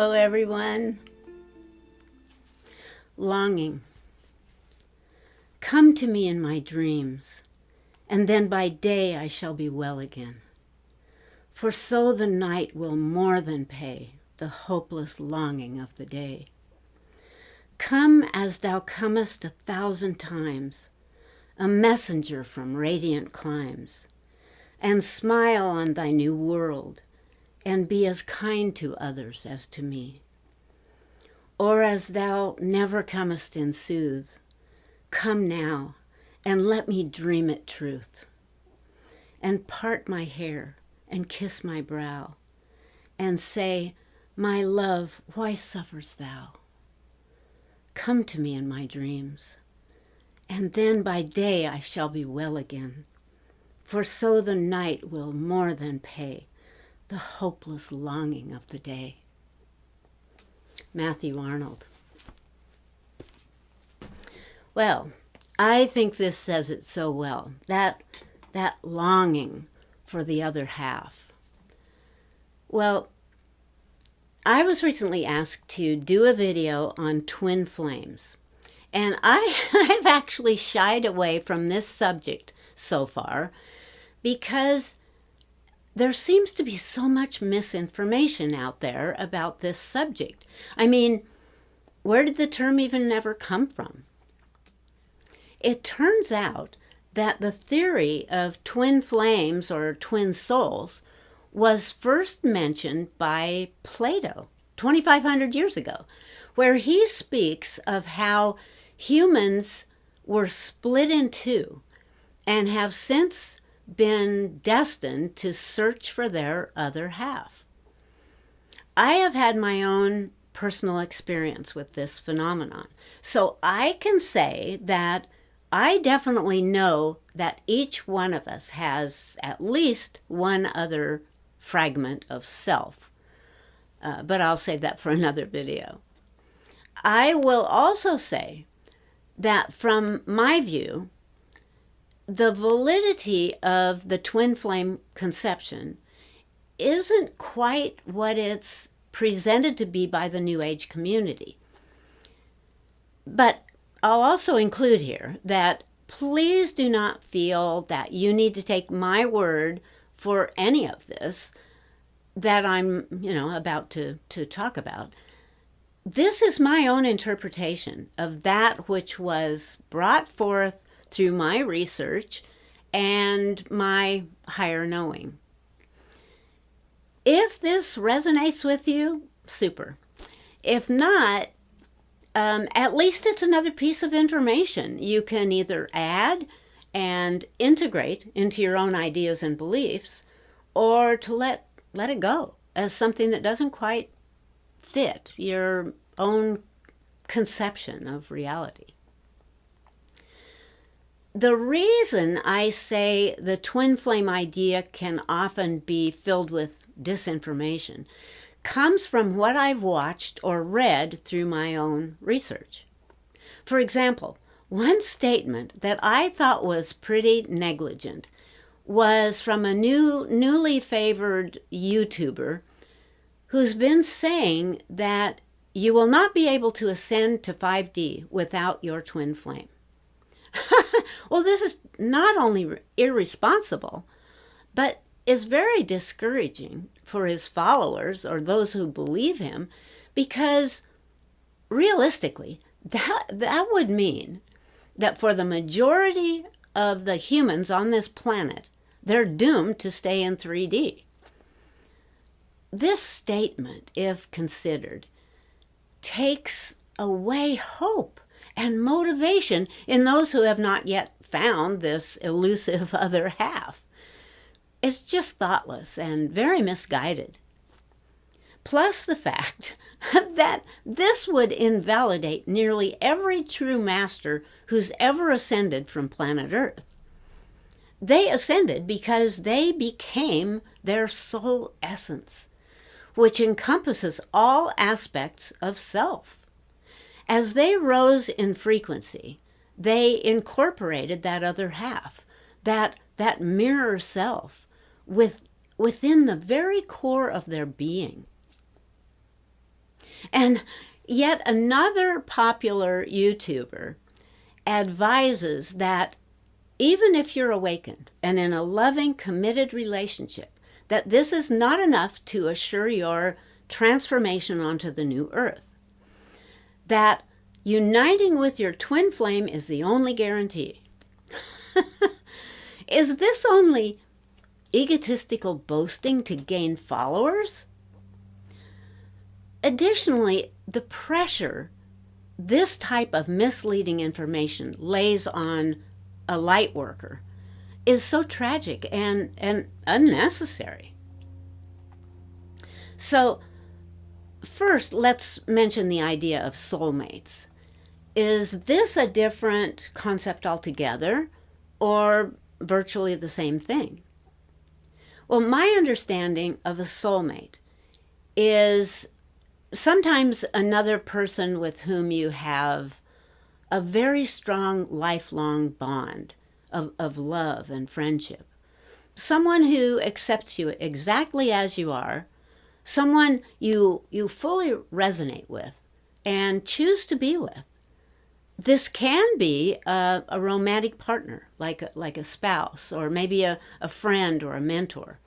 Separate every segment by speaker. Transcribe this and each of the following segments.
Speaker 1: Hello, everyone. Longing. Come to me in my dreams, and then by day I shall be well again. For so the night will more than pay the hopeless longing of the day. Come as thou comest 1,000 times, a messenger from radiant climes, and smile on thy new world, and be as kind to others as to me. Or as thou never comest in sooth, come now, and let me dream it truth, and part my hair, and kiss my brow, and say, my love, why sufferest thou? Come to me in my dreams, and then by day I shall be well again, for so the night will more than pay the hopeless longing of the day. Matthew Arnold. Well, I think this says it so well, that longing for the other half. Well, I was recently asked to do a video on twin flames, and I've actually shied away from this subject so far because there seems to be so much misinformation out there about this subject. I mean, where did the term even ever come from? It turns out that the theory of twin flames or twin souls was first mentioned by Plato 2,500 years ago, where he speaks of how humans were split in two and have since been destined to search for their other half. I have had my own personal experience with this phenomenon, so I can say that I definitely know that each one of us has at least one other fragment of self, but I'll save that for another video. I will also say that from my view, the validity of the twin flame conception isn't quite what it's presented to be by the New Age community. But I'll also include here that please do not feel that you need to take my word for any of this that I'm, about to talk about. This is my own interpretation of that which was brought forth through my research and my higher knowing. If this resonates with you, super. If not, at least it's another piece of information you can either add and integrate into your own ideas and beliefs, or to let it go as something that doesn't quite fit your own conception of reality. The reason I say the twin flame idea can often be filled with disinformation comes from what I've watched or read through my own research. For example, one statement that I thought was pretty negligent was from a newly favored YouTuber who's been saying that you will not be able to ascend to 5D without your twin flame. Well, this is not only irresponsible, but is very discouraging for his followers or those who believe him, because realistically, that would mean that for the majority of the humans on this planet, they're doomed to stay in 3D. This statement, if considered, takes away hope and motivation in those who have not yet found this elusive other half. It's just thoughtless and very misguided. Plus the fact that this would invalidate nearly every true master who's ever ascended from planet Earth. They ascended because they became their soul essence, which encompasses all aspects of self. As they rose in frequency, they incorporated that other half, that mirror self, within the very core of their being. And yet another popular YouTuber advises that even if you're awakened and in a loving, committed relationship, that this is not enough to assure your transformation onto the new earth. That uniting with your twin flame is the only guarantee. Is this only egotistical boasting to gain followers? Additionally, the pressure this type of misleading information lays on a light worker is so tragic and unnecessary. So, first, let's mention the idea of soulmates. Is this a different concept altogether, or virtually the same thing? Well, my understanding of a soulmate is sometimes another person with whom you have a very strong lifelong bond of love and friendship. Someone who accepts you exactly as you are, someone you fully resonate with and choose to be with. This can be a romantic partner, like a spouse, or maybe a friend or a mentor.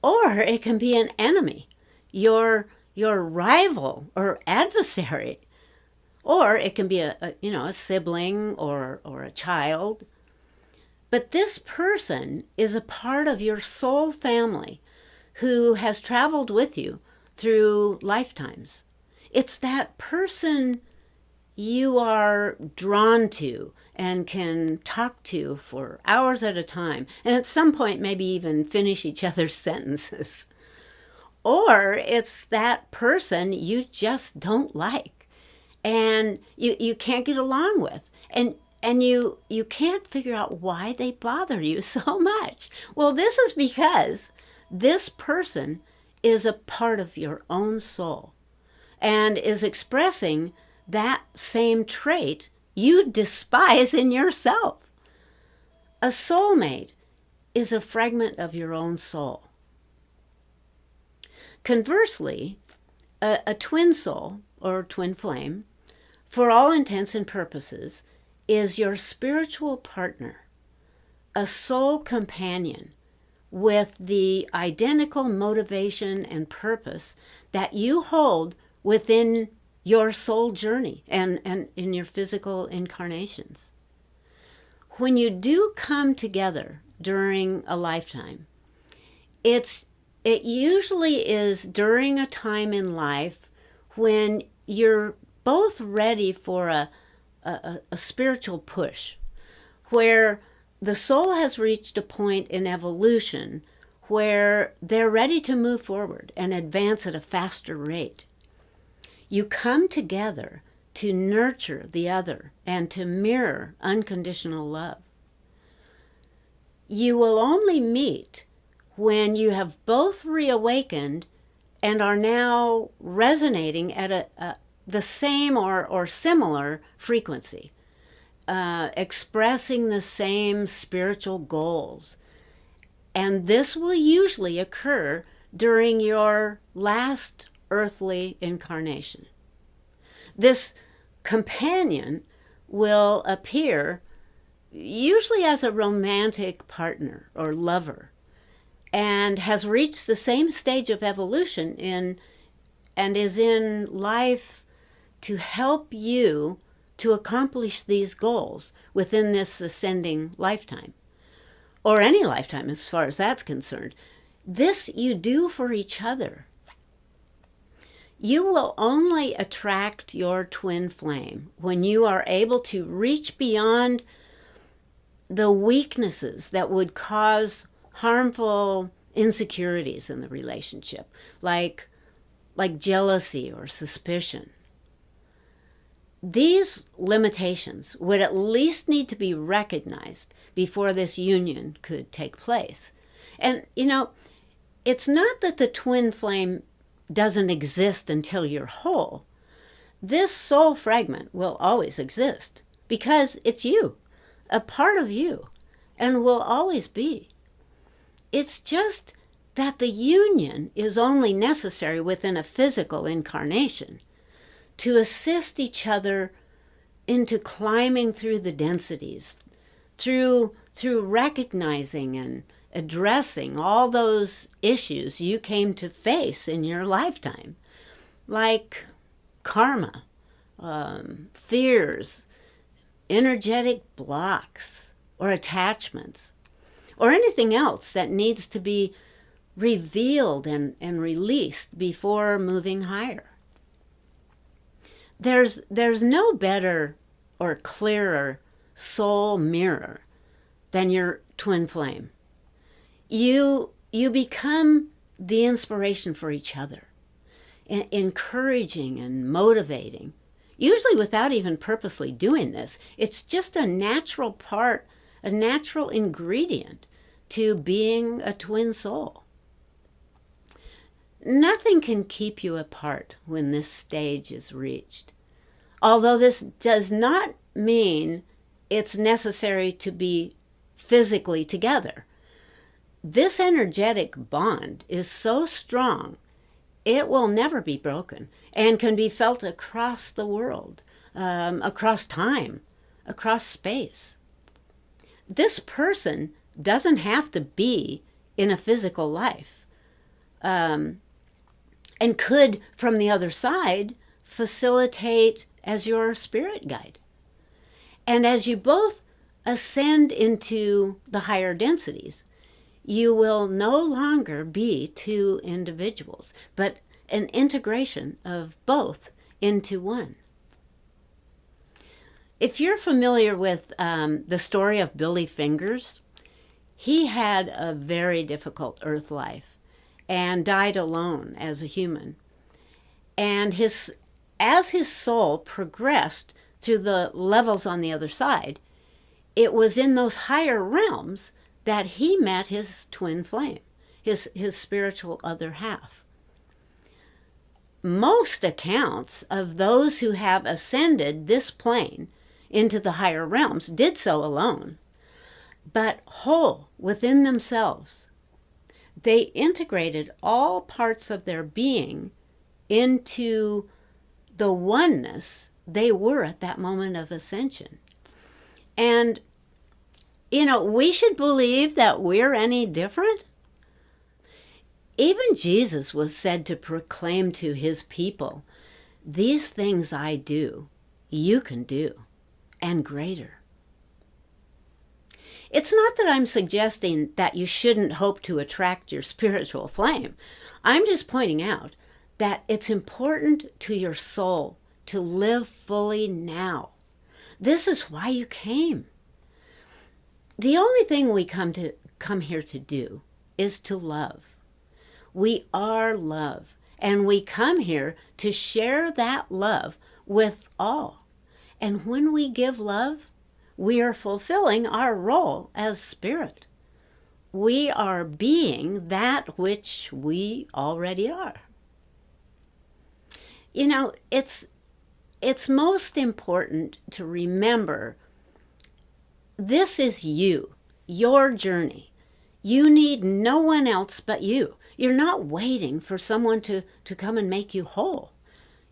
Speaker 1: Or it can be an enemy, your rival or adversary. Or it can be a sibling or a child. But this person is a part of your soul family who has traveled with you through lifetimes. It's that person you are drawn to and can talk to for hours at a time, and at some point maybe even finish each other's sentences. Or it's that person you just don't like and you can't get along with, and you can't figure out why they bother you so much. Well, this is because this person is a part of your own soul and is expressing that same trait you despise in yourself. A soulmate is a fragment of your own soul. Conversely, a twin soul or twin flame, for all intents and purposes, is your spiritual partner, a soul companion with the identical motivation and purpose that you hold within your soul journey and in your physical incarnations. When you do come together during a lifetime, it usually is during a time in life when you're both ready for a spiritual push, where the soul has reached a point in evolution where they're ready to move forward and advance at a faster rate. You come together to nurture the other and to mirror unconditional love. You will only meet when you have both reawakened and are now resonating at the same or similar frequency, expressing the same spiritual goals. And this will usually occur during your last earthly incarnation. This companion will appear usually as a romantic partner or lover, and has reached the same stage of evolution and is in life to help you to accomplish these goals within this ascending lifetime, or any lifetime as far as that's concerned. This you do for each other. You will only attract your twin flame when you are able to reach beyond the weaknesses that would cause harmful insecurities in the relationship, like jealousy or suspicion. These limitations would at least need to be recognized before this union could take place. And, it's not that the twin flame doesn't exist until you're whole. This soul fragment will always exist because it's you, a part of you, and will always be. It's just that the union is only necessary within a physical incarnation. to assist each other into climbing through the densities, through recognizing and addressing all those issues you came to face in your lifetime, like karma, fears, energetic blocks, or attachments, or anything else that needs to be revealed and released before moving higher. There's no better or clearer soul mirror than your twin flame. You become the inspiration for each other, encouraging and motivating, usually without even purposely doing this. It's just a natural part, a natural ingredient to being a twin soul. Nothing can keep you apart when this stage is reached. Although this does not mean it's necessary to be physically together. This energetic bond is so strong, it will never be broken and can be felt across the world, across time, across space. This person doesn't have to be in a physical life, and could, from the other side, facilitate as your spirit guide. And as you both ascend into the higher densities, you will no longer be two individuals, but an integration of both into one. If you're familiar with the story of Billy Fingers, he had a very difficult earth life and died alone as a human. And as his soul progressed through the levels on the other side, it was in those higher realms that he met his twin flame, his spiritual other half. Most accounts of those who have ascended this plane into the higher realms did so alone, but whole within themselves. They integrated all parts of their being into the oneness they were at that moment of ascension. And, we should believe that we're any different. Even Jesus was said to proclaim to his people, "These things I do, you can do, and greater." It's not that I'm suggesting that you shouldn't hope to attract your spiritual flame. I'm just pointing out that it's important to your soul to live fully now. This is why you came. The only thing we come here to do is to love. We are love, and we come here to share that love with all. And when we give love, we are fulfilling our role as spirit. We are being that which we already are. It's most important to remember this is you, your journey. You need no one else but you. You're not waiting for someone to come and make you whole.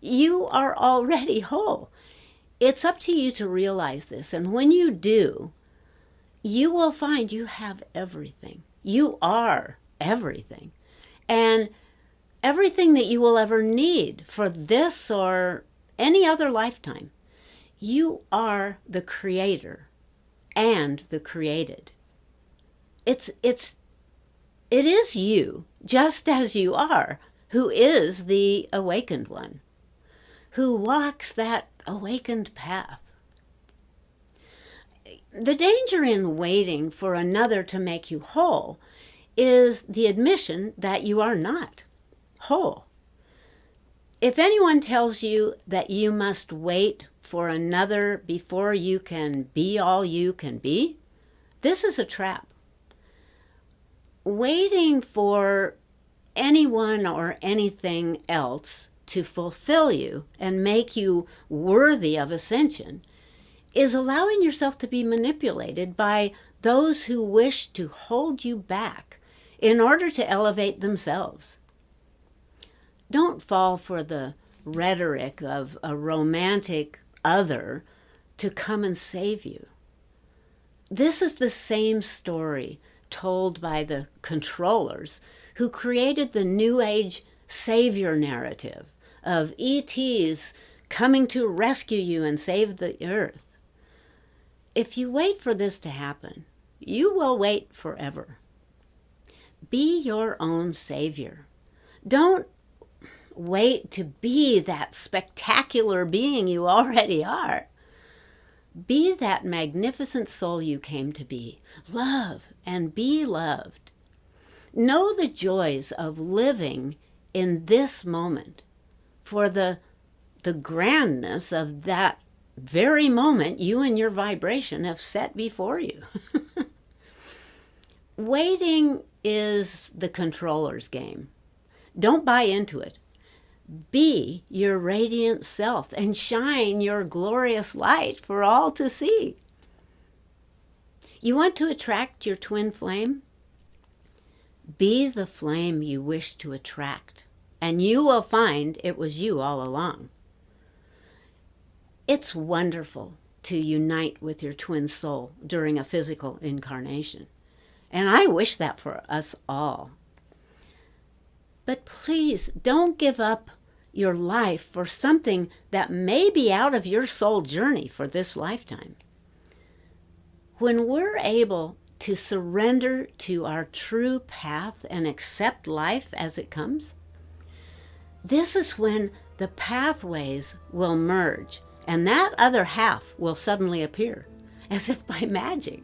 Speaker 1: You are already whole. It's up to you to realize this. And when you do, you will find you have everything. You are everything. And everything that you will ever need for this or any other lifetime. You are the creator and the created. It is you, just as you are, who is the awakened one, who walks that awakened path. The danger in waiting for another to make you whole is the admission that you are not whole. If anyone tells you that you must wait for another before you can be all you can be, this is a trap. Waiting for anyone or anything else to fulfill you and make you worthy of ascension is allowing yourself to be manipulated by those who wish to hold you back in order to elevate themselves. Don't fall for the rhetoric of a romantic other to come and save you. This is the same story told by the controllers who created the New Age savior narrative of ETs coming to rescue you and save the earth. If you wait for this to happen, you will wait forever. Be your own savior. Don't wait to be that spectacular being you already are. Be that magnificent soul you came to be. Love and be loved. Know the joys of living in this moment for the grandness of that very moment you and your vibration have set before you. Waiting is the controller's game. Don't buy into it. Be your radiant self and shine your glorious light for all to see. You want to attract your twin flame? Be the flame you wish to attract, and you will find it was you all along. It's wonderful to unite with your twin soul during a physical incarnation, and I wish that for us all. But please don't give up your life for something that may be out of your soul journey for this lifetime. When we're able to surrender to our true path and accept life as it comes, this is when the pathways will merge and that other half will suddenly appear as if by magic,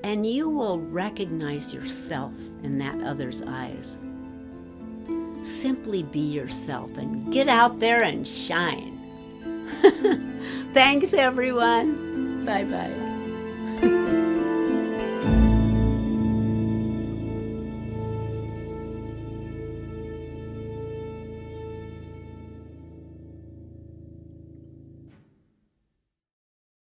Speaker 1: and you will recognize yourself in that other's eyes. Simply be yourself and get out there and shine. Thanks, everyone. Bye-bye.